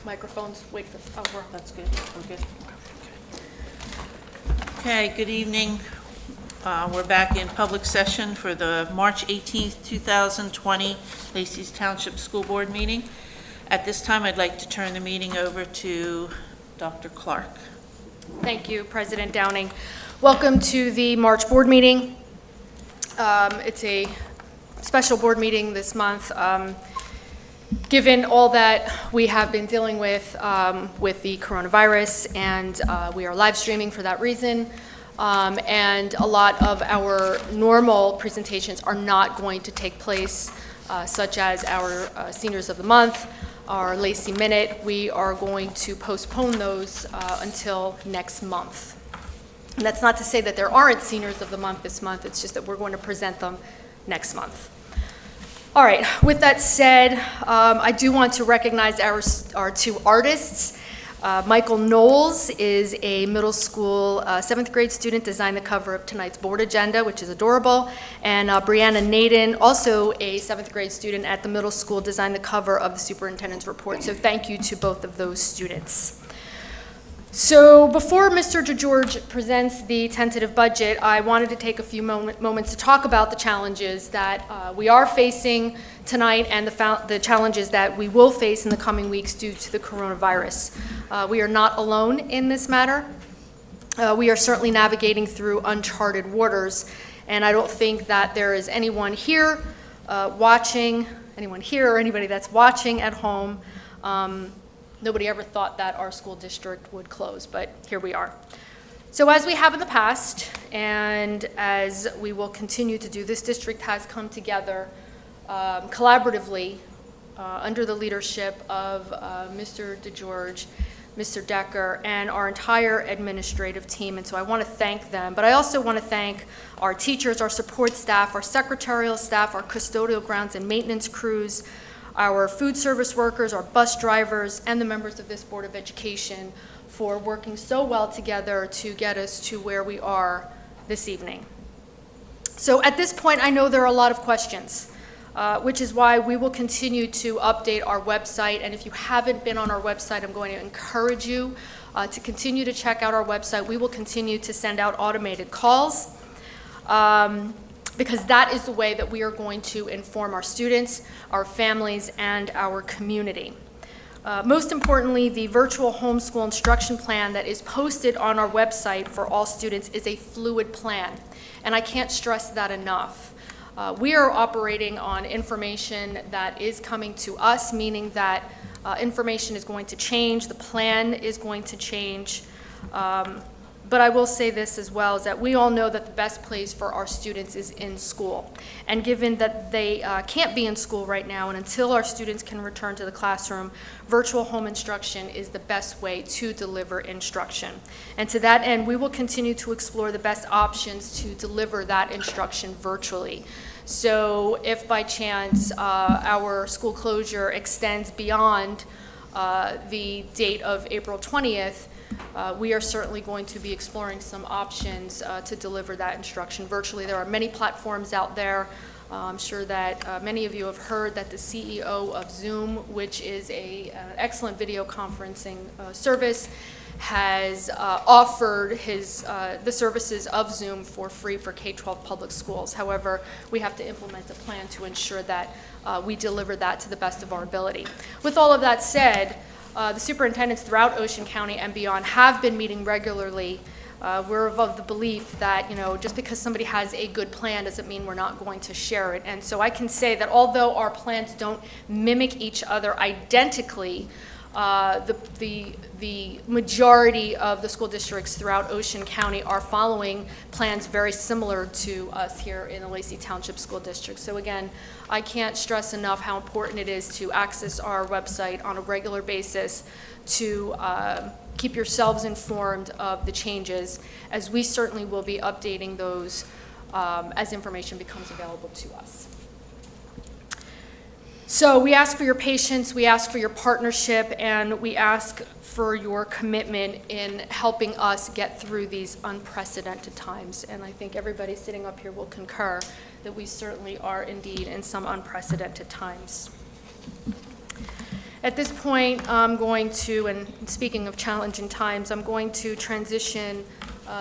microphones. Wait for, That's good. We're good. Okay, good evening. We're back in public session for the March 18th, 2020 Lacey's Township School Board meeting. At this time, I'd like to turn the meeting over to Dr. Clark. Thank you, President Downing. Welcome to the March board meeting. It's a special board meeting this month. Given all that we have been dealing with the coronavirus, and we are live streaming for that reason, and a lot of our normal presentations are not going to take place, such as our Seniors of the Month, our Lacey Minute. We are going to postpone those until next month. And that's not to say that there aren't Seniors of the Month this month, it's just that we're going to present them next month. All right, with that said, I do want to recognize our two artists. Michael Knowles is a middle school 7th grade student, designed the cover of tonight's board agenda, which is adorable. And Brianna Naden, also a 7th grade student at the middle school, designed the cover of the Superintendents Report. So thank you to both of those students. So before Mr. DeGeorge presents the tentative budget, I wanted to take a few moments to talk about the challenges that we are facing tonight and the challenges that we will face in the coming weeks due to the coronavirus. We are not alone in this matter. We are certainly navigating through uncharted waters, and I don't think that there is anyone here or anybody that's watching at home. Nobody ever thought that our school district would close, but here we are. So as we have in the past, and as we will continue to do, this district has come together collaboratively under the leadership of Mr. DeGeorge, Mr. Decker, and our entire administrative team, and so I want to thank them. But I also want to thank our teachers, our support staff, our secretarial staff, our custodial grounds and maintenance crews, our food service workers, our bus drivers, and the members of this Board of Education for working so well together to get us to where we are this evening. So at this point, I know there are a lot of questions, which is why we will continue to update our website. And if you haven't been on our website, I'm going to encourage you to continue to check out our website. We will continue to send out automated calls, because that is the way that we are going to inform our students, our families, and our community. Most importantly, the virtual homeschool instruction plan that is posted on our website for all students is a fluid plan, and I can't stress that enough. We are operating on information that is coming to us, meaning that information is going to change, the plan is going to change. But I will say this as well, is that we all know that the best place for our students is in school. And given that they can't be in school right now, and until our students can return to the classroom, virtual home instruction is the best way to deliver instruction. And to that end, we will continue to explore the best options to deliver that instruction virtually. So if by chance our school closure extends beyond the date of April 20th, we are certainly going to be exploring some options to deliver that instruction virtually. There are many platforms out there. I'm sure that many of you have heard that the CEO of Zoom, which is an excellent video conferencing service, has offered the services of Zoom for free for K-12 public schools. However, we have to implement a plan to ensure that we deliver that to the best of our ability. With all of that said, the superintendents throughout Ocean County and beyond have been meeting regularly. We're of the belief that, just because somebody has a good plan doesn't mean we're not going to share it. And so I can say that although our plans don't mimic each other identically, the majority of the school districts throughout Ocean County are following plans very similar to us here in the Lacey Township School District. So again, I can't stress enough how important it is to access our website on a regular basis to keep yourselves informed of the changes, as we certainly will be updating those as information becomes available to us. So we ask for your patience, we ask for your partnership, and we ask for your commitment in helping us get through these unprecedented times. And I think everybody sitting up here will concur that we certainly are indeed in some unprecedented times. At this point, I'm going to, and speaking of challenging times, I'm going to transition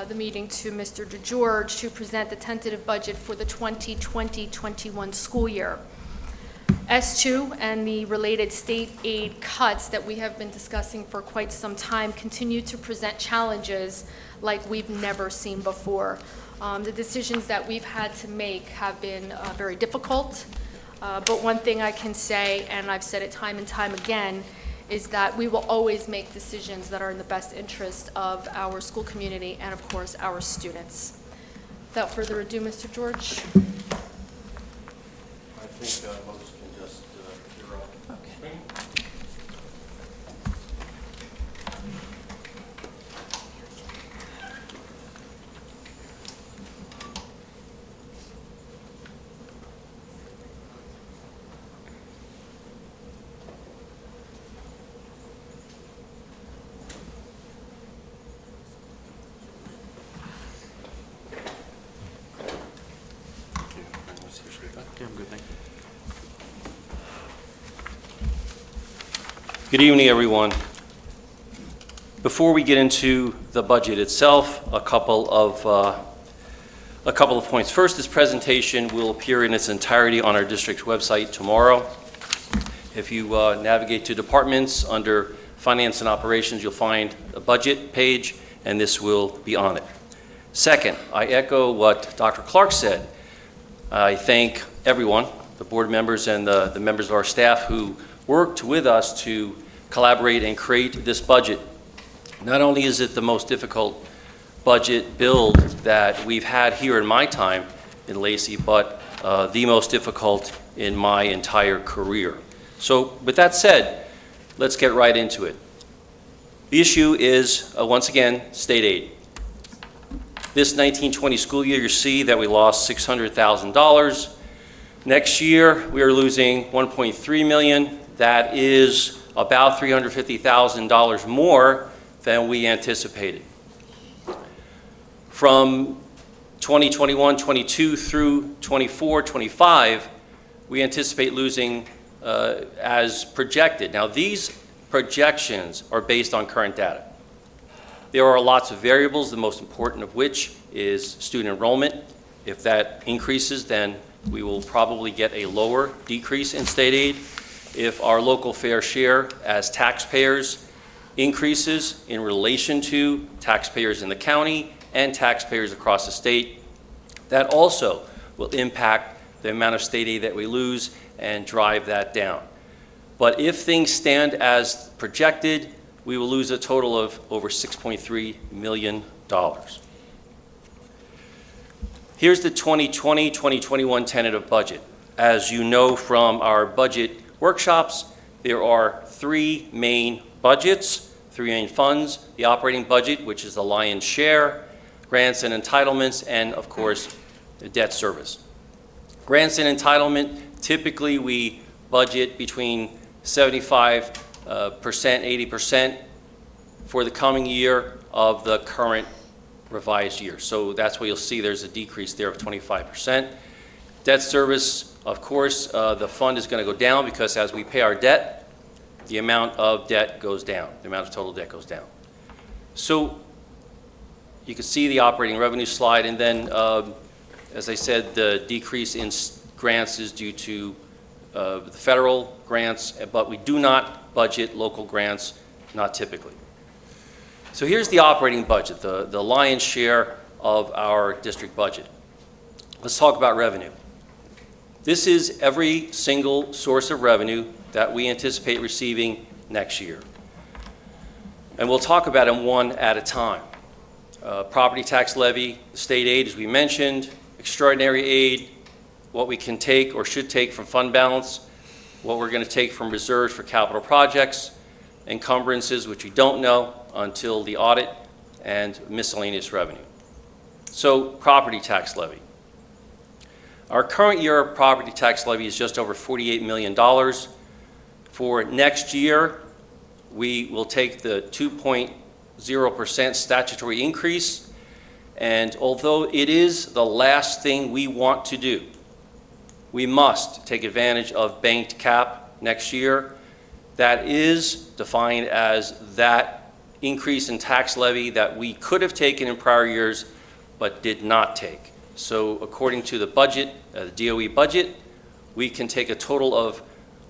the meeting to Mr. DeGeorge to present the tentative budget for the 2020-21 school year. S2 and the related state aid cuts that we have been discussing for quite some time continue to present challenges like we've never seen before. The decisions that we've had to make have been very difficult, but one thing I can say, and I've said it time and time again, is that we will always make decisions that are in the best interest of our school community and, of course, our students. Without further ado, Mr. George. I think most can just hear up. Okay. Okay, I'm good, thank you. Good evening, everyone. Before we get into the budget itself, a couple of points. First, this presentation will appear in its entirety on our district's website tomorrow. If you navigate to departments under Finance and Operations, you'll find a budget page, and this will be on it. Second, I echo what Dr. Clark said. I thank everyone, the board members and the members of our staff who worked with us to collaborate and create this budget. Not only is it the most difficult budget build that we've had here in my time in Lacey, but the most difficult in my entire career. So with that said, let's get right into it. The issue is, once again, state aid. This 1920 school year, you see that we lost $600,000. Next year, we are losing $1.3 million. That is about $350,000 more than we anticipated. From 2021-22 through 24-25, we anticipate losing as projected. Now, these projections are based on current data. There are lots of variables, the most important of which is student enrollment. If that increases, then we will probably get a lower decrease in state aid. If our local fair share as taxpayers increases in relation to taxpayers in the county and taxpayers across the state, that also will impact the amount of state aid that we lose and drive that down. But if things stand as projected, we will lose a total of over $6.3 million. Here's the 2020-2021 tentative budget. As you know from our budget workshops, there are three main budgets, three main funds: the operating budget, which is the lion's share, grants and entitlements, and of course, the debt service. Grants and entitlement, typically we budget between 75%, 80% for the coming year of the current revised year. So that's where you'll see there's a decrease there of 25%. Debt service, of course, the fund is going to go down because as we pay our debt, the amount of debt goes down, the amount of total debt goes down. So you can see the operating revenue slide, and then, as I said, the decrease in grants is due to the federal grants, but we do not budget local grants, not typically. So here's the operating budget, the lion's share of our district budget. Let's talk about revenue. This is every single source of revenue that we anticipate receiving next year. And we'll talk about them one at a time. Property tax levy, state aid, as we mentioned, extraordinary aid, what we can take or should take from fund balance, what we're going to take from reserves for capital projects, encumbrances, which we don't know until the audit, and miscellaneous revenue. So, property tax levy. Our current year property tax levy is just over $48 million. For next year, we will take the 2.0% statutory increase, and although it is the last thing we want to do, we must take advantage of banked cap next year. That is defined as that increase in tax levy that we could have taken in prior years but did not take. So according to the budget, the DOE budget, we can take a total of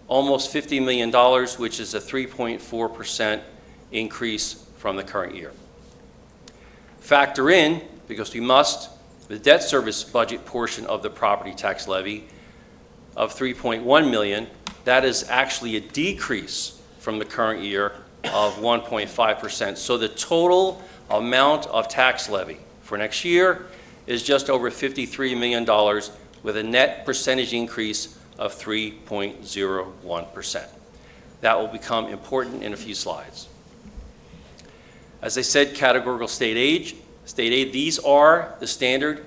almost $50 million, which is a 3.4% increase from the current year. Factor in, because we must, the debt service budget portion of the property tax levy of $3.1 million. That is actually a decrease from the current year of 1.5%. So the total amount of tax levy for next year is just over $53 million with a net percentage increase of 3.01%. That will become important in a few slides. As I said, categorical state aid, these are the standard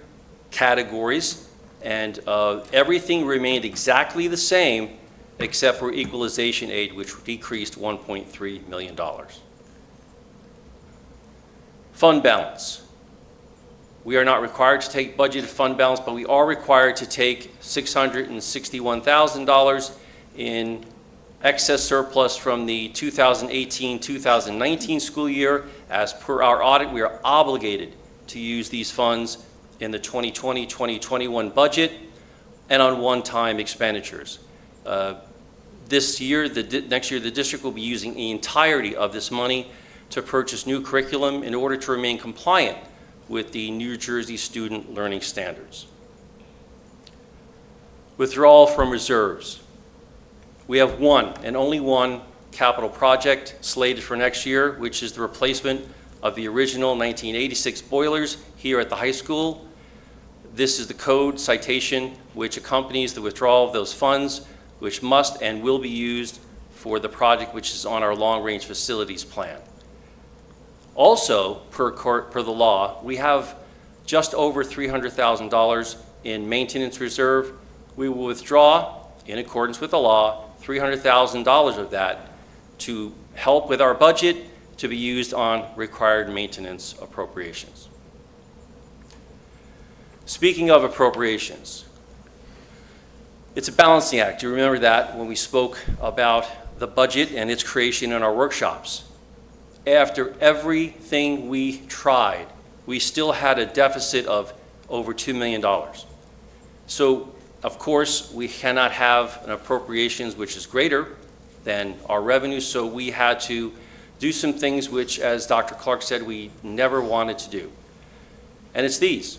categories, and everything remained exactly the same except for equalization aid, which decreased $1.3 million. Fund balance. We are not required to take budgeted fund balance, but we are required to take $661,000 in excess surplus from the 2018-2019 school year. As per our audit, we are obligated to use these funds in the 2020-2021 budget and on one-time expenditures. Next year, the district will be using the entirety of this money to purchase new curriculum in order to remain compliant with the New Jersey Student Learning Standards. Withdrawal from reserves. We have one and only one capital project slated for next year, which is the replacement of the original 1986 boilers here at the high school. This is the code citation which accompanies the withdrawal of those funds, which must and will be used for the project which is on our long-range facilities plan. Also, per the law, we have just over $300,000 in maintenance reserve. We will withdraw, in accordance with the law, $300,000 of that to help with our budget to be used on required maintenance appropriations. Speaking of appropriations, it's a balancing act. You remember that when we spoke about the budget and its creation in our workshops. After everything we tried, we still had a deficit of over $2 million. So, of course, we cannot have an appropriations which is greater than our revenue, so we had to do some things which, as Dr. Clark said, we never wanted to do. And it's these.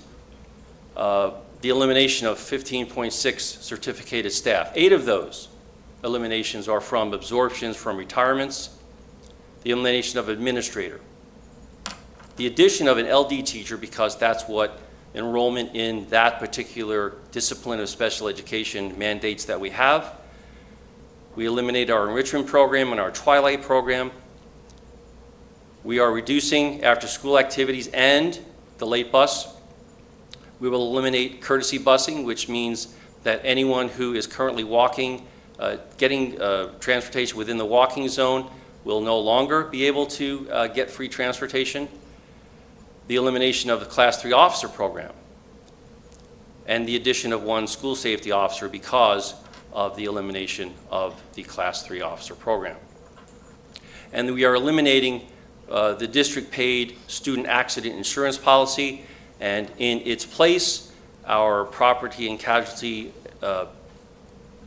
The elimination of 15.6 certificated staff. 8 of those eliminations are from absorptions from retirements. The elimination of administrator. The addition of an LD teacher, because that's what enrollment in that particular discipline of special education mandates that we have. We eliminate our enrichment program and our twilight program. We are reducing after-school activities and the late bus. We will eliminate courtesy busing, which means that anyone who is currently walking, getting transportation within the walking zone will no longer be able to get free transportation. The elimination of the Class 3 officer program, and the addition of one school safety officer because of the elimination of the Class 3 officer program. And we are eliminating the district-paid student accident insurance policy, and in its place, our property and casualty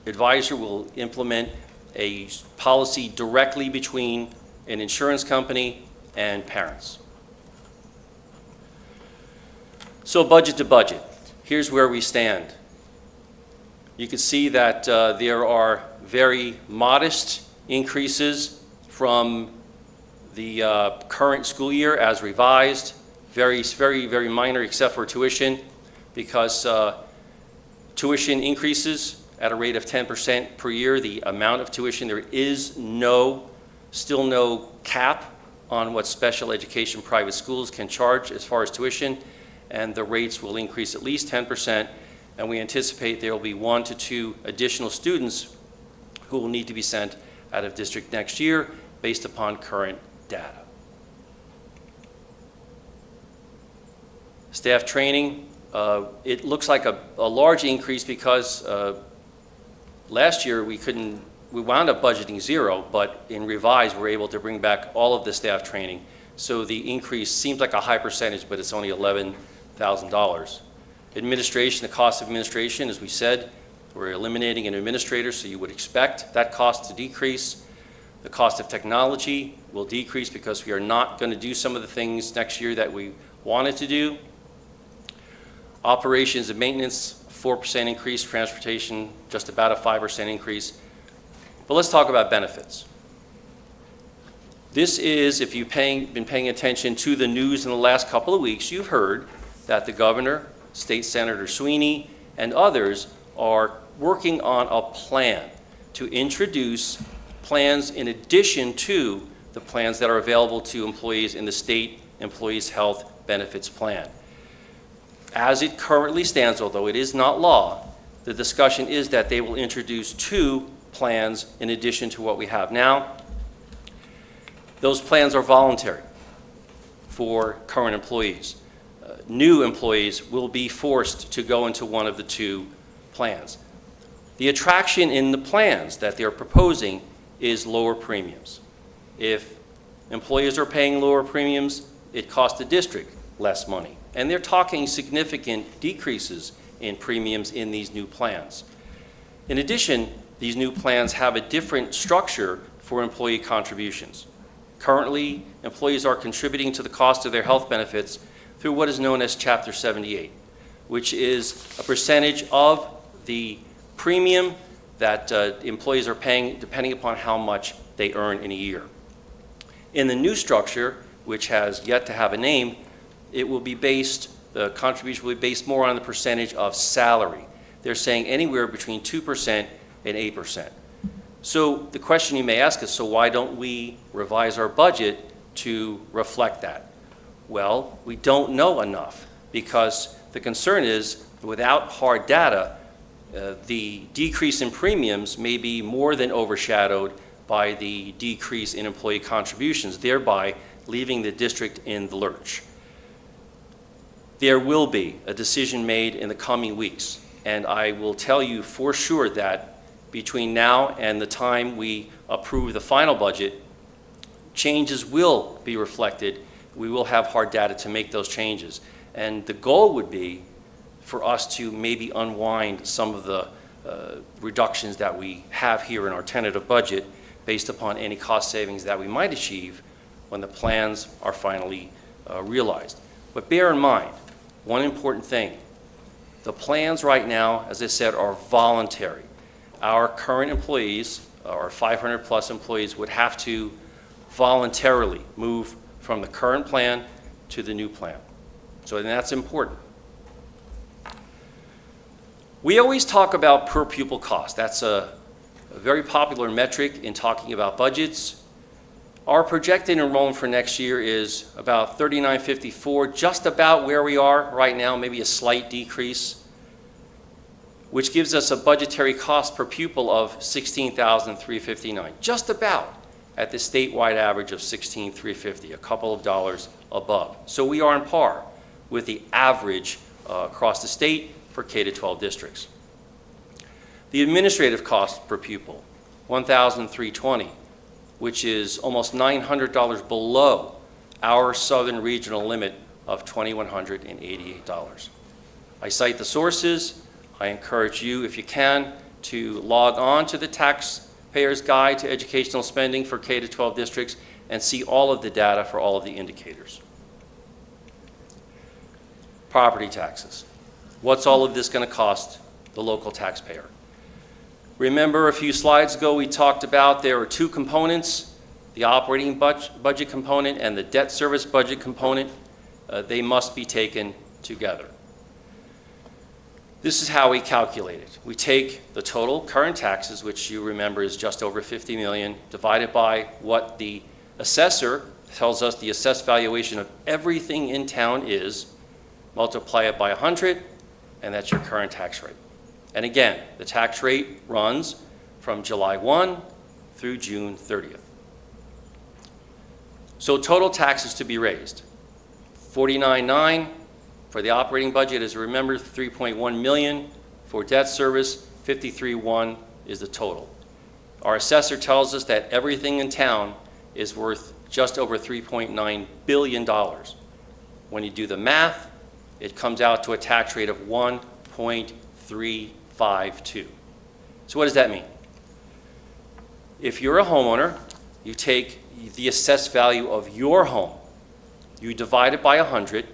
advisor will implement a policy directly between an insurance company and parents. So budget to budget, here's where we stand. You can see that there are very modest increases from the current school year as revised, very minor except for tuition, because tuition increases at a rate of 10% per year. The amount of tuition, there is still no cap on what special education private schools can charge as far as tuition, and the rates will increase at least 10%, and we anticipate there will be 1 to 2 additional students who will need to be sent out of district next year based upon current data. Staff training, it looks like a large increase because last year we couldn't we wound up budgeting zero, but in revised, we're able to bring back all of the staff training. So the increase seems like a high percentage, but it's only $11,000. Administration, the cost of administration, as we said, we're eliminating an administrator, so you would expect that cost to decrease. The cost of technology will decrease because we are not going to do some of the things next year that we wanted to do. Operations and maintenance, 4% increase. Transportation, just about a 5% increase. But let's talk about benefits. This is, if you've been paying attention to the news in the last couple of weeks, you've heard that the governor, State Senator Sweeney, and others are working on a plan to introduce plans in addition to the plans that are available to employees in the state employees health benefits plan. As it currently stands, although it is not law, the discussion is that they will introduce 2 plans in addition to what we have now. Those plans are voluntary for current employees. New employees will be forced to go into one of the 2 plans. The attraction in the plans that they're proposing is lower premiums. If employers are paying lower premiums, it costs the district less money. And they're talking significant decreases in premiums in these new plans. In addition, these new plans have a different structure for employee contributions. Currently, employees are contributing to the cost of their health benefits through what is known as Chapter 78, which is a percentage of the premium that employees are paying depending upon how much they earn in a year. In the new structure, which has yet to have a name, it will be based, the contribution will be based more on the percentage of salary. They're saying anywhere between 2% and 8%. So the question you may ask is, so why don't we revise our budget to reflect that? Well, we don't know enough, because the concern is without hard data, the decrease in premiums may be more than overshadowed by the decrease in employee contributions, thereby leaving the district in the lurch. There will be a decision made in the coming weeks, and I will tell you for sure that between now and the time we approve the final budget, changes will be reflected. We will have hard data to make those changes. And the goal would be for us to maybe unwind some of the reductions that we have here in our tentative budget based upon any cost savings that we might achieve when the plans are finally realized. But bear in mind, one important thing, the plans right now, as I said, are voluntary. Our current employees, our 500 plus employees, would have to voluntarily move from the current plan to the new plan. So that's important. We always talk about per pupil cost. That's a very popular metric in talking about budgets. Our projected enrollment for next year is about $39.54, just about where we are right now, maybe a slight decrease, which gives us a budgetary cost per pupil of $16,359, just about at the statewide average of $16,350, a couple of dollars above. So we are on par with the average across the state for K-12 districts. The administrative cost per pupil, $1,320, which is almost $900 below our southern regional limit of $2,188. I cite the sources. I encourage you, if you can, to log on to the Taxpayer's Guide to Educational Spending for K-12 districts and see all of the data for all of the indicators. Property taxes. What's all of this going to cost the local taxpayer? Remember a few slides ago we talked about there are 2 components, the operating budget component and the debt service budget component. They must be taken together. This is how we calculate it. We take the total current taxes, which you remember is just over $50 million, divided by what the assessor tells us the assessed valuation of everything in town is, multiply it by 100, and that's your current tax rate. And again, the tax rate runs from July 1 through June 30th. So total taxes to be raised, $49.9 for the operating budget, as you remember, $3.1 million for debt service, $53.1 is the total. Our assessor tells us that everything in town is worth just over $3.9 billion. When you do the math, it comes out to a tax rate of 1.352. So what does that mean? If you're a homeowner, you take the assessed value of your home, you divide it by 100,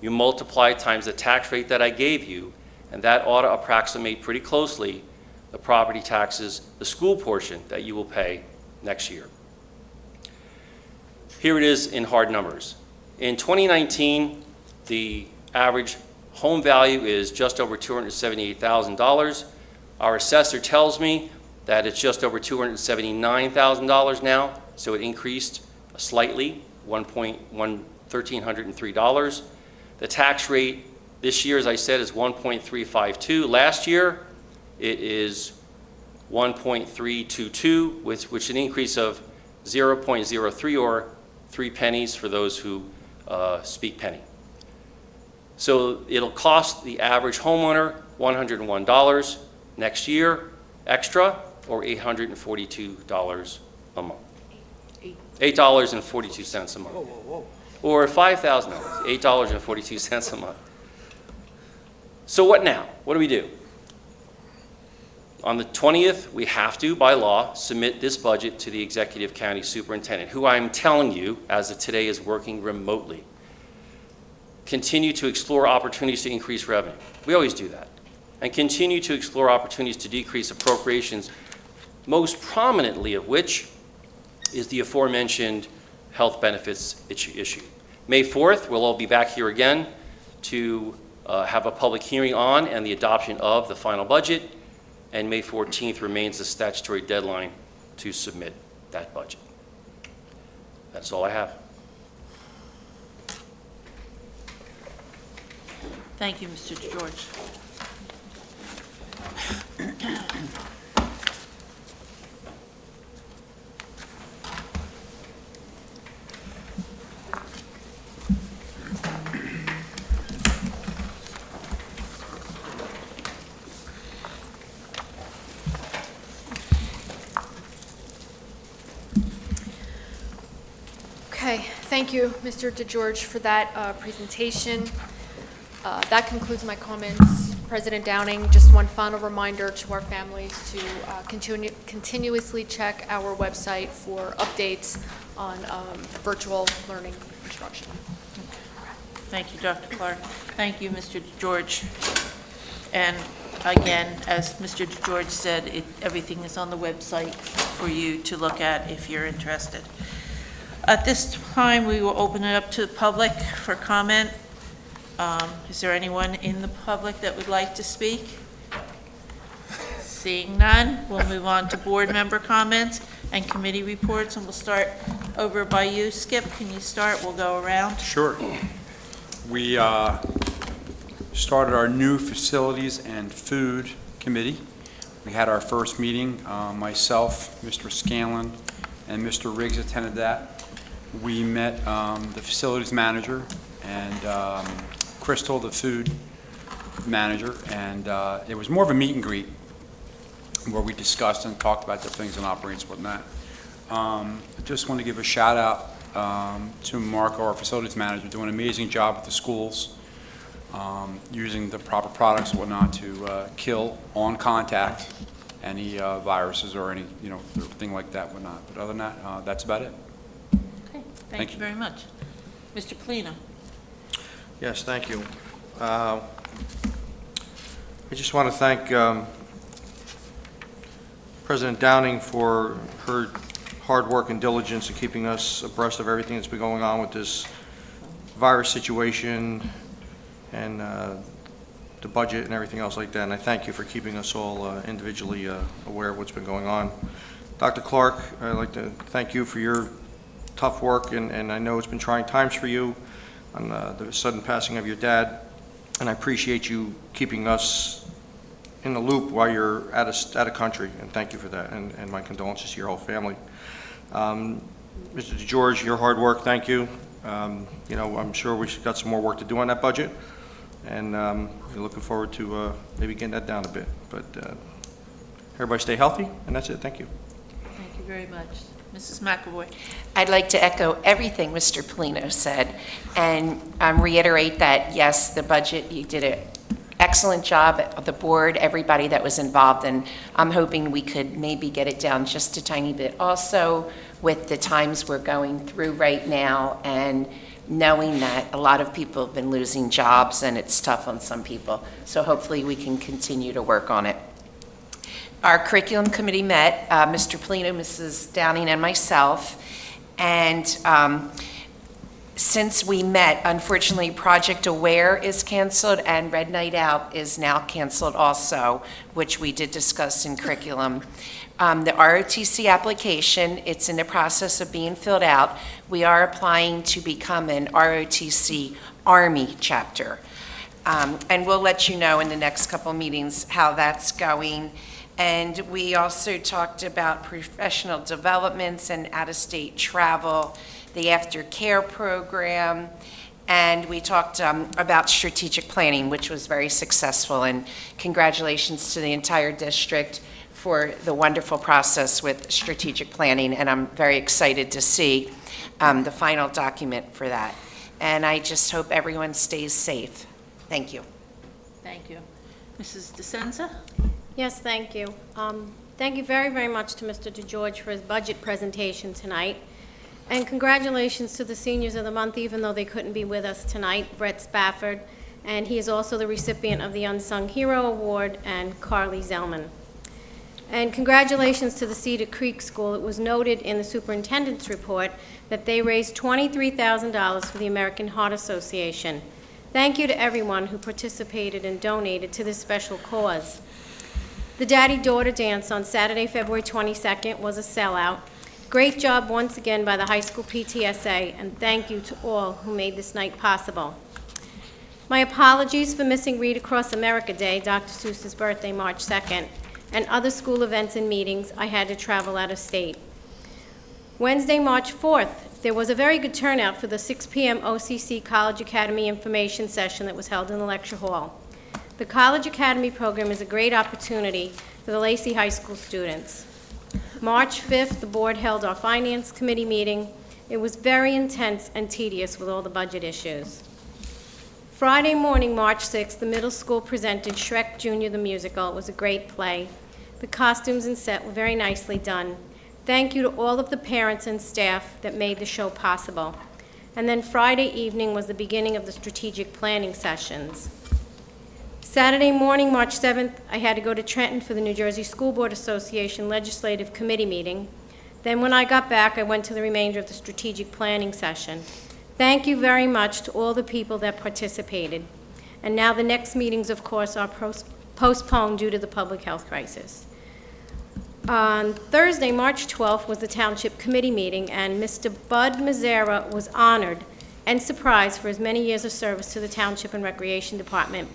you multiply it times the tax rate that I gave you, and that ought to approximate pretty closely the property taxes, the school portion that you will pay next year. Here it is in hard numbers. In 2019, the average home value is just over $278,000. Our assessor tells me that it's just over $279,000 now, so it increased slightly, $1,303. The tax rate this year, as I said, is 1.352. Last year, it is 1.322, which is an increase of 0.03 or 3 pennies for those who speak penny. So it'll cost the average homeowner $101 next year extra, or $842 a month. $8.42 a month. Whoa, whoa, whoa. Or $5,000, $8.42 a month. So what now? What do we do? On the 20th, we have to, by law, submit this budget to the Executive County Superintendent, who I'm telling you, as of today, is working remotely. Continue to explore opportunities to increase revenue. We always do that. And continue to explore opportunities to decrease appropriations, most prominently of which is the aforementioned health benefits issue. May 4th, we'll all be back here again to have a public hearing on and the adoption of the final budget, and May 14th remains the statutory deadline to submit that budget. That's all I have. Thank you, Mr. DeGeorge. Okay, thank you, Mr. DeGeorge, for that presentation. That concludes my comments. President Downing, just one final reminder to our families to continuously check our website for updates on virtual learning instruction. Thank you, Dr. Clark. Thank you, Mr. DeGeorge. And again, as Mr. DeGeorge said, everything is on the website for you to look at if you're interested. At this time, we will open it up to the public for comment. Is there anyone in the public that would like to speak? Seeing none, we'll move on to board member comments and committee reports, and we'll start over by you. Skip, can you start? We'll go around. Sure. We started our new facilities and food committee. We had our first meeting. Myself, Mr. Scanlon, and Mr. Riggs attended that. We met the facilities manager and Crystal, the food manager, and it was more of a meet and greet where we discussed and talked about the things and operations and whatnot. I just want to give a shout out to Marco, our facilities manager, doing an amazing job with the schools, using the proper products and whatnot to kill on contact any viruses or any thing like that whatnot. But other than that, that's about it. Okay, Thank thank you you. very much. Mr. Polino. Yes, thank you. I just want to thank President Downing for her hard work and diligence in keeping us abreast of everything that's been going on with this virus situation and the budget and everything else like that. And I thank you for keeping us all individually aware of what's been going on. Dr. Clark, I'd like to thank you for your tough work, and I know it's been trying times for you on the sudden passing of your dad, and I appreciate you keeping us in the loop while you're out of country, and thank you for that, and my condolences to your whole family. Mr. DeGeorge, your hard work, thank you. I'm sure we've got some more work to do on that budget, and we're looking forward to maybe getting that down a bit. But everybody stay healthy, and that's it. Thank you. very much. Mrs. McAvoy. I'd like to echo everything Mr. Polino said and reiterate that, yes, the budget, you did an excellent job, the board, everybody that was involved, and I'm hoping we could maybe get it down just a tiny bit. Also, with the times we're going through right now and knowing that a lot of people have been losing jobs and it's tough on some people. So hopefully we can continue to work on it. Our curriculum committee met, Mr. Polino, Mrs. Downing, and myself, and since we met, unfortunately, Project Aware is canceled and Red Night Out is now canceled also, which we did discuss in curriculum. The ROTC application, it's in the process of being filled out. We are applying to become an ROTC Army chapter. And we'll let you know in the next couple meetings how that's going. And we also talked about professional developments and out-of-state travel, the aftercare program, and we talked about strategic planning, which was very successful. And congratulations to the entire district for the wonderful process with strategic planning, and I'm very excited to see the final document for that. And I just hope everyone stays safe. Thank you. Thank you. Mrs. DeSenza? Yes, thank you. Thank you very, very much to Mr. DeGeorge for his budget presentation tonight. And congratulations to the seniors of the month, even though they couldn't be with us tonight, Brett Spafford. And he is also the recipient of the Unsung Hero Award, and Carly Zellman. And congratulations to the Cedar Creek School. It was noted in the Superintendents Report that they raised $23,000 for the American Heart Association. Thank you to everyone who participated and donated to this special cause. The Daddy-Daughter Dance on Saturday, February 22nd was a sellout. Great job once again by the high school PTSA, and thank you to all who made this night possible. My apologies for missing Read Across America Day, Dr. Seuss's birthday, March 2nd, and other school events and meetings. I had to travel out of state. Wednesday, March 4th, there was a very good turnout for the 6 p.m. OCC College Academy information session that was held in the lecture hall. The College Academy program is a great opportunity for the Lacey High School students. March 5th, the board held our Finance Committee meeting. It was very intense and tedious with all the budget issues. Friday morning, March 6th, the middle school presented Shrek Jr. the Musical. It was a great play. The costumes and set were very nicely done. Thank you to all of the parents and staff that made the show possible. And then Friday evening was the beginning of the strategic planning sessions. Saturday morning, March 7th, I had to go to Trenton for the New Jersey School Board Association Legislative Committee meeting. Then when I got back, I went to the remainder of the strategic planning session. Thank you very much to all the people that participated. And now the next meetings, of course, are postponed due to the public health crisis. On Thursday, March 12th, was the Township Committee meeting, and Mr. Bud Mazzara was honored and surprised for his many years of service to the Township and Recreation Department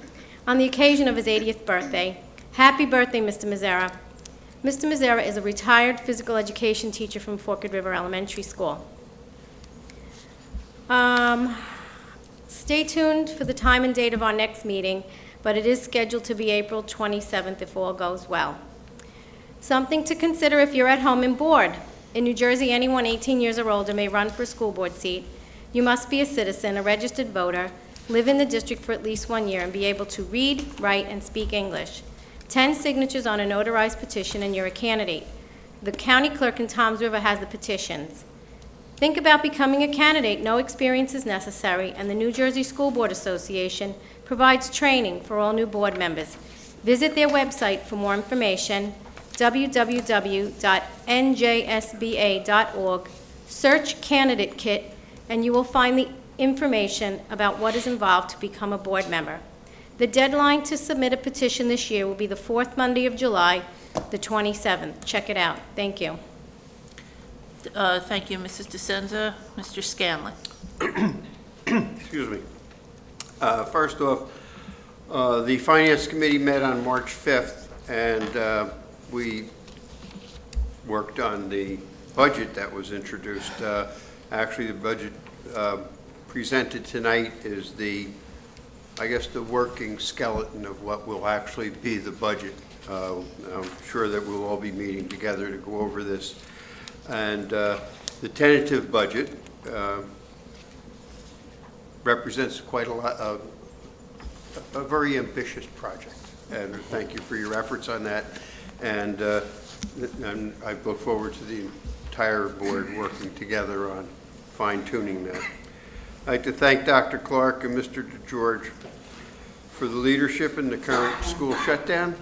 on the occasion of his 80th birthday. Happy birthday, Mr. Mazzara. Mr. Mazzara is a retired physical education teacher from Forked River Elementary School. Stay tuned for the time and date of our next meeting, but it is scheduled to be April 27th if all goes well. Something to consider if you're at home and bored. In New Jersey, anyone 18 years or older may run for a school board seat. You must be a citizen, a registered voter, live in the district for at least 1 year, and be able to read, write, and speak English. 10 signatures on a notarized petition and you're a candidate. The county clerk in Toms River has the petitions. Think about becoming a candidate. No experience is necessary, and the New Jersey School Board Association provides training for all new board members. Visit their website for more information, www.njsba.org. Search Candidate Kit, and you will find the information about what is involved to become a board member. The deadline to submit a petition this year will be the fourth Monday of July, the 27th. Check it out. Thank you. Thank you, Mrs. DeSenza. Mr. Scanlon. Excuse me. First off, the Finance Committee met on March 5th, and we worked on the budget that was introduced. Actually, the budget presented tonight is I guess, the working skeleton of what will actually be the budget. I'm sure that we'll all be meeting together to go over this. And the tentative budget represents quite a lot of, a very ambitious project. And thank you for your efforts on that. And I look forward to the entire board working together on fine-tuning that. I'd like to thank Dr. Clark and Mr. DeGeorge for the leadership in the current school shutdown.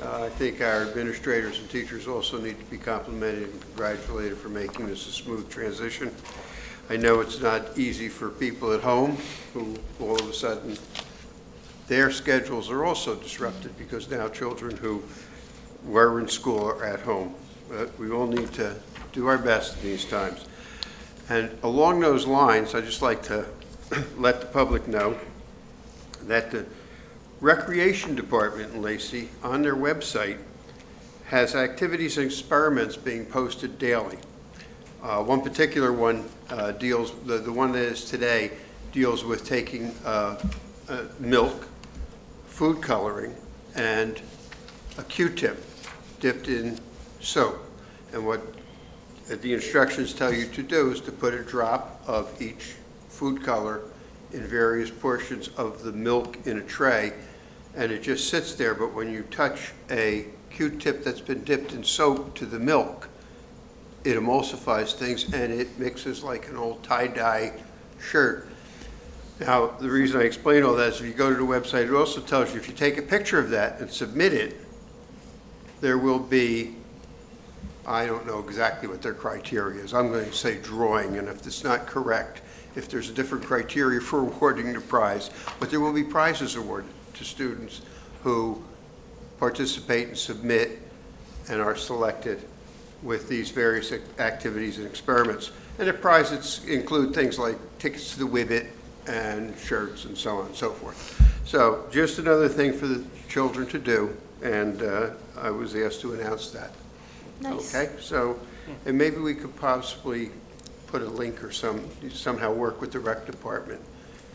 I think our administrators and teachers also need to be complimented and congratulated for making this a smooth transition. I know it's not easy for people at home who all of a sudden their schedules are also disrupted because now children who were in school are at home. But we all need to do our best in these times. And along those lines, I'd just like to let the public know that the Recreation Department in Lacey, on their website, has activities and experiments being posted daily. One particular one deals, the one that is today, deals with taking milk, food coloring, and a Q-tip dipped in soap. And what the instructions tell you to do is to put a drop of each food color in various portions of the milk in a tray, and it just sits there. But when you touch a Q-tip that's been dipped in soap to the milk, it emulsifies things and it mixes like an old tie-dye shirt. Now, the reason I explain all that is if you go to the website, it also tells you if you take a picture of that and submit it, there will be, I don't know exactly what their criteria is. I'm going to say drawing, and if it's not correct, if there's a different criteria for awarding the prize, but there will be prizes awarded to students who participate and submit and are selected with these various activities and experiments. And the prizes include things like tickets to the Whibbit and shirts and so on and so forth. So just another thing for the children to do, and I was asked to announce that. Nice. Okay, so, and maybe we could possibly put a link or somehow work with the rec department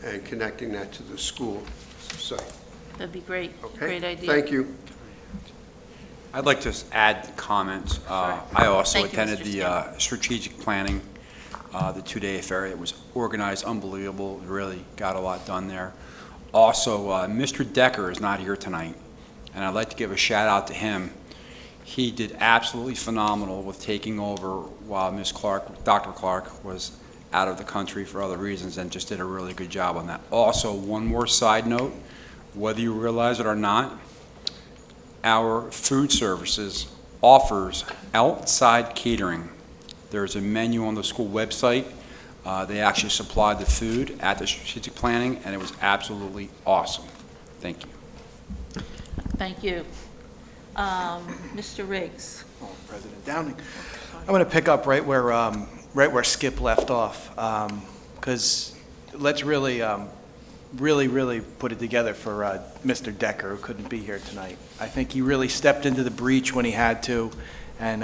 and connecting that to the school site. That'd be great. Okay? Great idea. Thank you. I'd like to add comments. I also Thank you, attended Mr. the Scanlon. strategic planning, the two-day affair. It was organized, unbelievable, really got a lot done there. Also, Mr. Decker is not here tonight, and I'd like to give a shout out to him. He did absolutely phenomenal with taking over while Ms. Clark, Dr. Clark, was out of the country for other reasons, and just did a really good job on that. Also, one more side note, whether you realize it or not, our food services offers outside catering. There's a menu on the school website. They actually supplied the food at the strategic planning, and it was absolutely awesome. Thank you. Thank you. Mr. Riggs. President Downing. I'm going to pick up right where Skip left off, because let's really put it together for Mr. Decker, who couldn't be here tonight. I think he really stepped into the breach when he had to, and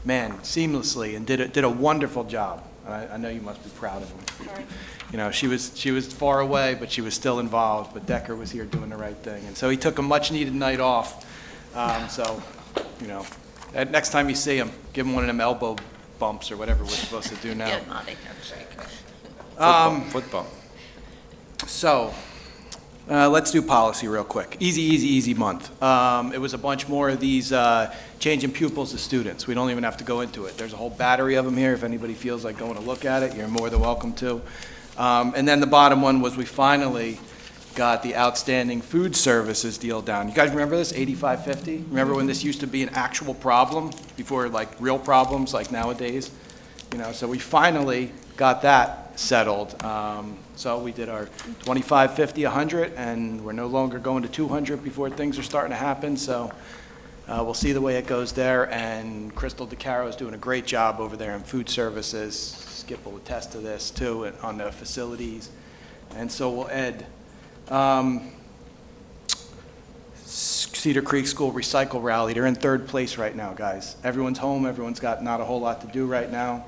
man, seamlessly, and did a wonderful job. I know you must be proud of him. You know, she was far away, but she was still involved. But Decker was here doing the right thing, and so he took a much-needed night off. So, you know, next time you see him, give him one of them elbow bumps or whatever we're supposed to do now. Yeah, not a handshake. Football. So, let's do policy real quick. Easy month. It was a bunch more of these changing pupils to students. We don't even have to go into it. There's a whole battery of them here. If anybody feels like going to look at it, you're more than welcome to. And then the bottom one was we finally got the outstanding food services deal down. You guys remember this, 8550? Remember when this used to be an actual problem before, like, real problems like nowadays? You know, so we finally got that settled. So we did our 25, 50, 100, and we're no longer going to 200 before things are starting to happen. So we'll see the way it goes there. And Crystal DeCaro is doing a great job over there in food services. Skip will attest to this too on the facilities, and so will Ed. Cedar Creek School Recycle Rally. They're in third place right now, guys. Everyone's home. Everyone's got not a whole lot to do right now.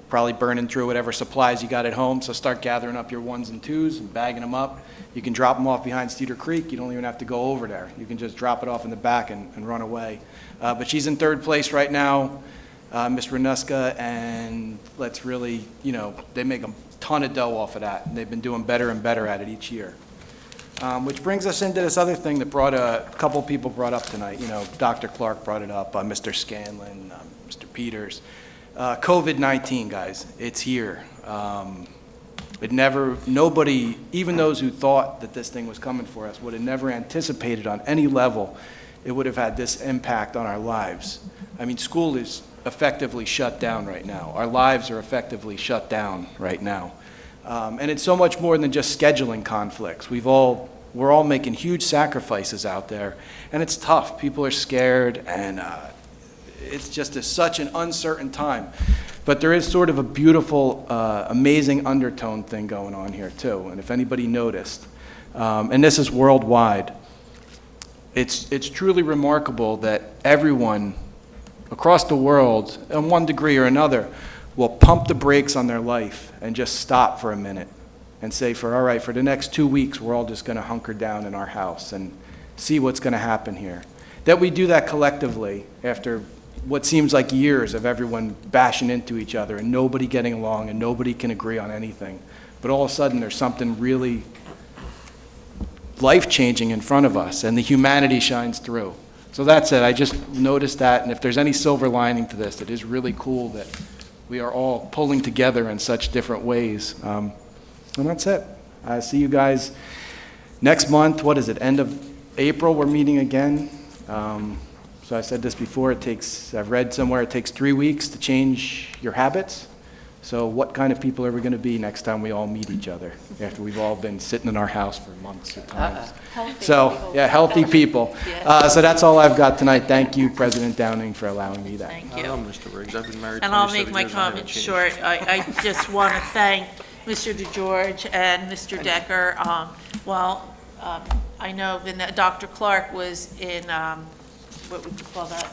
Probably burning through whatever supplies you got at home, so start gathering up your ones and twos and bagging them up. You can drop them off behind Cedar Creek. You don't even have to go over there. You can just drop it off in the back and run away. But she's in third place right now. Ms. Renuska, and let's really, they make a ton of dough off of that, and they've been doing better and better at it each year. Which brings us into this other thing that a couple people brought up tonight. Dr. Clark brought it up, Mr. Scanlon, Mr. Peters. COVID-19, guys, it's here. Nobody, even those who thought that this thing was coming for us, would have never anticipated on any level it would have had this impact on our lives. I mean, school is effectively shut down right now. Our lives are effectively shut down right now. And it's so much more than just scheduling conflicts. We're all making huge sacrifices out there, and it's tough. People are scared, and it's just such an uncertain time. But there is sort of a beautiful, amazing undertone thing going on here, too. And if anybody noticed, and this is worldwide, it's truly remarkable that everyone across the world, in one degree or another, will pump the brakes on their life and just stop for a minute and say, all right, for the next 2 weeks, we're all just going to hunker down in our house and see what's going to happen here. That we do that collectively after what seems like years of everyone bashing into each other and nobody getting along and nobody can agree on anything. But all of a sudden, there's something really life-changing in front of us, and the humanity shines through. So that's it. I just noticed that, and if there's any silver lining to this, it is really cool that we are all pulling together in such different ways. And that's it. I see you guys next month. What is it, end of April, we're meeting again. So I said this before, I've read somewhere, it takes 3 weeks to change your habits. So what kind of people are we going to be next time we all meet each other after we've all been sitting in our house for months at times? So, yeah, healthy people. So that's all I've got tonight. Thank you, President Downing, for allowing me that. Thank you. Mr. Riggs, I've been married 27 years. And I'll make my and I haven't comments changed. short. I just want to thank Mr. DeGeorge and Mr. Decker. I know that Dr. Clark was in, what would you call that?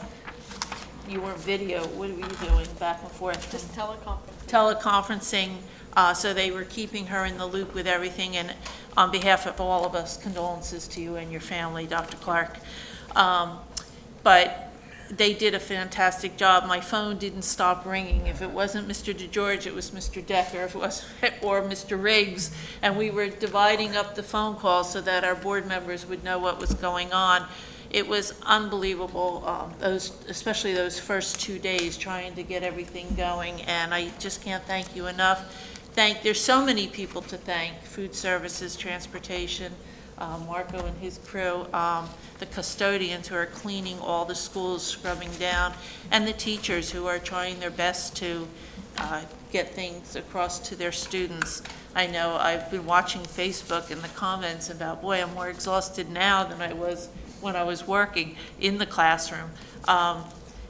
You were video, what were you doing back and forth? Just teleconference. Teleconferencing, so they were keeping her in the loop with everything, and on behalf of all of us, condolences to you and your family, Dr. Clark. But they did a fantastic job. My phone didn't stop ringing. If it wasn't Mr. DeGeorge, it was Mr. Decker, if it wasn't, or Mr. Riggs, and we were dividing up the phone calls so that our board members would know what was going on. It was unbelievable, especially those first 2 days trying to get everything going, and I just can't thank you enough. There's so many people to thank: food services, transportation, Marco and his crew, the custodians who are cleaning all the schools, scrubbing down, and the teachers who are trying their best to get things across to their students. I know I've been watching Facebook and the comments about, boy, I'm more exhausted now than I was when I was working in the classroom.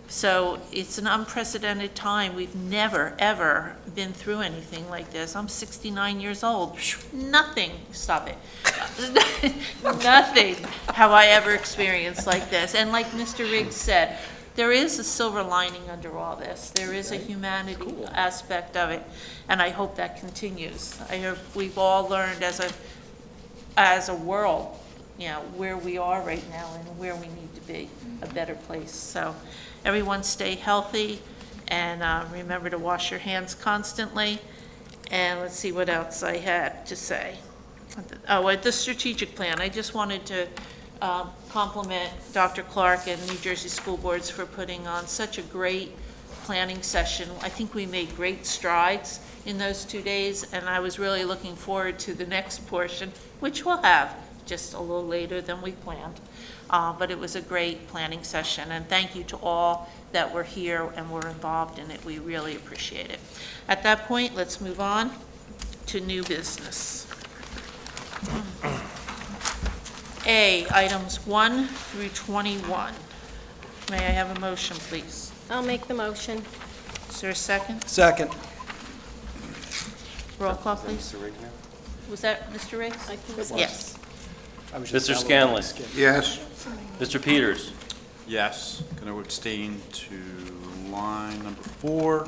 So it's an unprecedented time. We've never, ever been through anything like this. I'm 69 years old. Nothing, stop it. Nothing have I ever experienced like this. And like Mr. Riggs said, there is a silver lining under all this. There is a humanity aspect of it, and I hope that continues. I hope we've all learned as a world, where we are right now and where we need to be, a better place. So everyone stay healthy, and remember to wash your hands constantly. And let's see what else I had to say. Oh, the strategic plan. I just wanted to compliment Dr. Clark and New Jersey School Boards for putting on such a great planning session. I think we made great strides in those 2 days, and I was really looking forward to the next portion, which we'll have just a little later than we planned. But it was a great planning session, and thank you to all that were here and were involved in it. We really appreciate it. At that point, let's move on to new business. A, items 1 through 21. May I have a motion, please? I'll make the motion. Is there a second? Second. Roll call, please. Was that Mr. Riggs? I think it was. Yes. Mr. Scanlon. Yes. Mr. Peters. Yes, going to abstain to line number 4,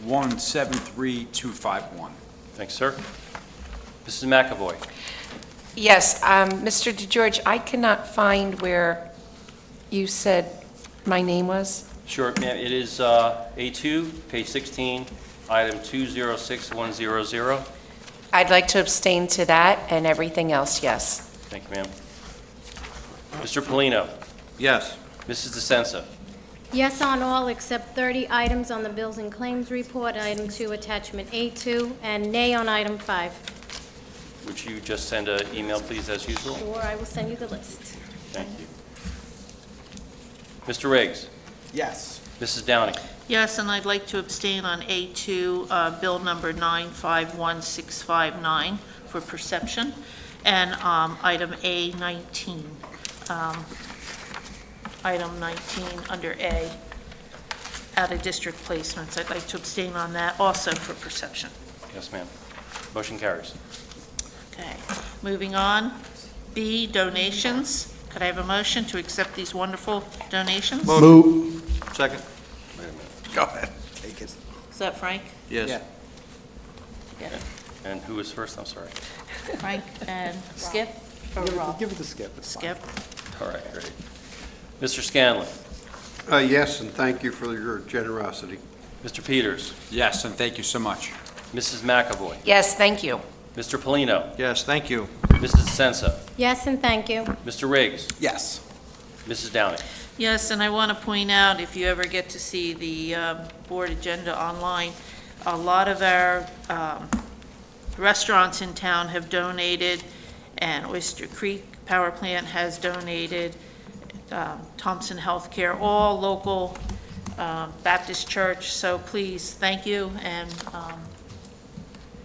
173251. Thanks, sir. Mrs. McAvoy. Yes, Mr. DeGeorge, I cannot find where you said my name was. Sure, ma'am. It is A2, page 16, item 206100. I'd like to abstain to that, and everything else, yes. Thank you, ma'am. Mr. Polino. Yes. Mrs. DeSenza. Yes on all except 30 items on the bills and claims report, item 2, attachment A2, and nay on item 5. Would you just send an email, please, as usual? Or I will send you the list. Thank you. Mr. Riggs. Yes. Mrs. Downing. Yes, and I'd like to abstain on A2, bill number 951659 for perception, and item A19, item 19 under A, out-of-district placements. I'd like to abstain on that also for perception. Yes, ma'am. Motion carries. Okay, moving on. B, donations. Could I have a motion to accept these wonderful donations? Move. Second? Go ahead. Take it. Is that Frank? Yes. Yeah. Yeah. And who was first? I'm sorry. Frank and Skip? Or Rob? Give it to Skip. It's fine. Skip? All right, great. Mr. Scanlon. Yes, and thank you for your generosity. Mr. Peters. Yes, and thank you so much. Mrs. McAvoy. Yes, thank you. Mr. Polino. Yes, thank you. Mrs. DeSenza. Yes, and thank you. Mr. Riggs. Yes. Mrs. Downing. Yes, and I want to point out, if you ever get to see the board agenda online, a lot of our restaurants in town have donated, and Oyster Creek Power Plant has donated, Thompson Healthcare, all local Baptist Church, so please, thank you, and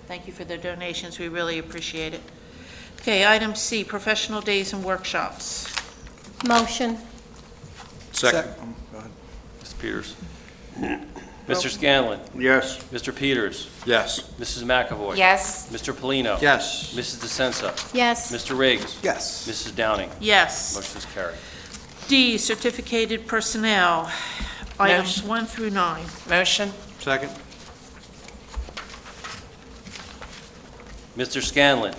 thank you for the donations, we really appreciate it. Okay, item C, professional days and workshops. Motion. Second. Go ahead. Mr. Peters. Mr. Scanlon. Yes. Mr. Peters. Yes. Mrs. McAvoy. Yes. Mr. Polino. Yes. Mrs. DeSenza. Yes. Mr. Riggs. Yes. Mrs. Downing. Yes. Motion is carried. D, certificated personnel, items 1 through 9. Motion? Second? Mr. Scanlon.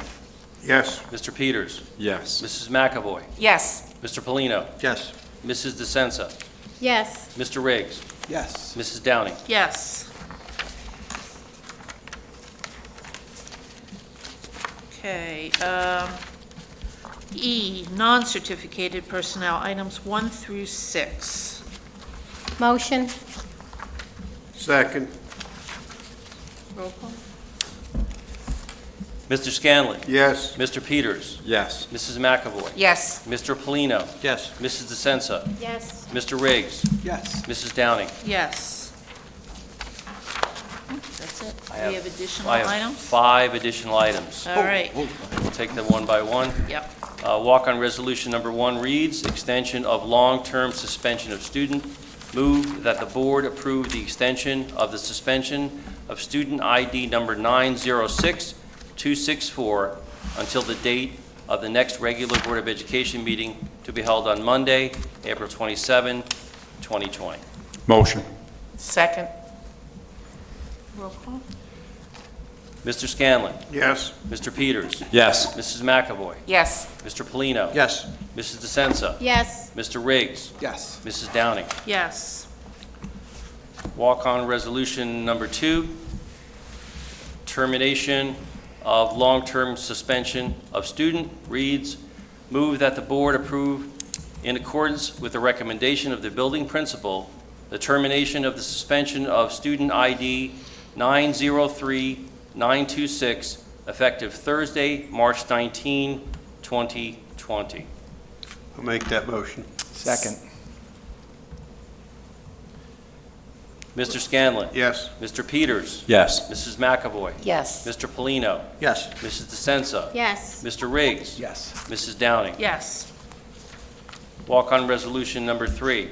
Yes. Mr. Peters. Yes. Mrs. McAvoy. Yes. Mr. Polino. Yes. Mrs. DeSenza. Yes. Mr. Riggs. Yes. Mrs. Downing. Yes. Okay, E, non-certificated personnel, items 1 through 6. Motion. Second. Roll call? Mr. Scanlon. Yes. Mr. Peters. Yes. Mrs. McAvoy. Yes. Mr. Polino. Yes. Mrs. DeSenza. Yes. Mr. Riggs. Yes. Mrs. Downing. Yes. That's it. We have additional I have items? 5 additional items. All right, We'll take them one by one. yep. Walk-on resolution number 1 reads, extension of long-term suspension of student. Move that the board approve the extension of the suspension of student ID number 906264 until the date of the next regular Board of Education meeting to be held on Monday, April 27, 2020. Motion. Second? Roll call? Mr. Scanlon. Yes. Mr. Peters. Yes. Mrs. McAvoy. Yes. Mr. Polino. Yes. Mrs. DeSenza. Yes. Mr. Riggs. Yes. Mrs. Downing. Yes. Walk-on resolution number 2, termination of long-term suspension of student reads, move that the board approve in accordance with the recommendation of the building principal, the termination of the suspension of student ID 903926 effective Thursday, March 19, 2020. I'll make that motion. Second? Mr. Scanlon. Yes. Mr. Peters. Yes. Mrs. McAvoy. Yes. Mr. Polino. Yes. Mrs. DeSenza. Yes. Mr. Riggs. Yes. Mrs. Downing. Yes. Walk-on resolution number 3,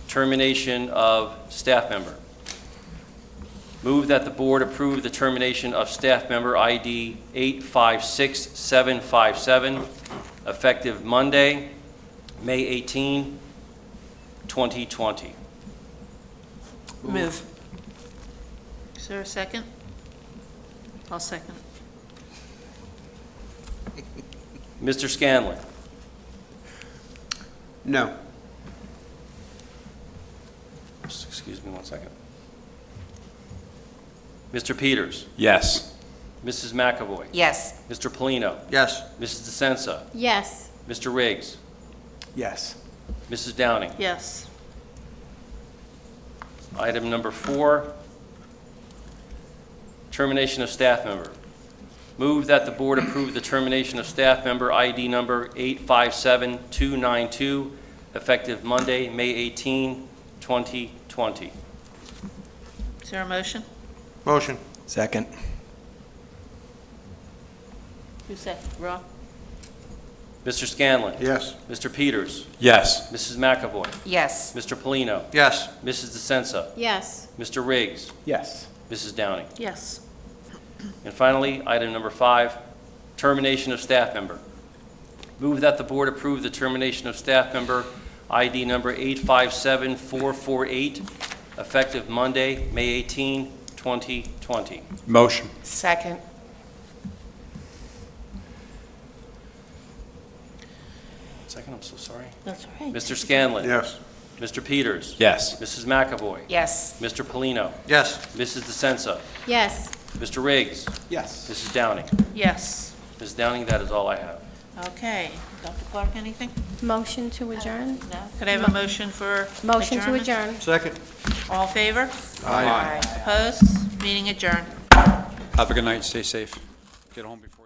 termination of staff member. Move that the board approve the termination of staff member ID 856757 effective Monday, May 18, 2020. Move. Is there a second? I'll second. Mr. Scanlon. No. Excuse me one second. Mr. Peters, Yes. Mrs. McAvoy, Yes. Mr. Polino, Yes. Mrs. DeSenza, Yes. Mr. Riggs, Yes. Mrs. Downing. Yes. Item number 4, termination of staff member. Move that the board approve the termination of staff member ID number 857292, effective Monday, May 18, 2020. Is there a motion? Motion. Second. Who's that? Rob? Mr. Scanlon. Yes. Mr. Peters. Yes. Mrs. McAvoy. Yes. Mr. Polino. Yes. Mrs. DeSenza. Yes. Mr. Riggs. Yes. Mrs. Downing. Yes. And finally, item number 5, termination of staff member. Move that the board approve the termination of staff member ID number 857448, effective Monday, May 18, 2020. Motion. Second. Second, I'm so sorry. That's all right. Mr. Scanlon. Yes. Mr. Peters. Yes. Mrs. McAvoy. Yes. Mr. Polino. Yes. Mrs. DeSenza. Yes. Mr. Riggs. Yes. Mrs. Downing. Yes. Ms. Downing, that is all I have. Okay. Dr. Clark, anything? Motion to adjourn? No? Could I have a motion for Motion to adjournment? adjourn. Second. All in favor? Aye. Opposed? Meeting adjourned. Have a good night. Stay safe. Get home before.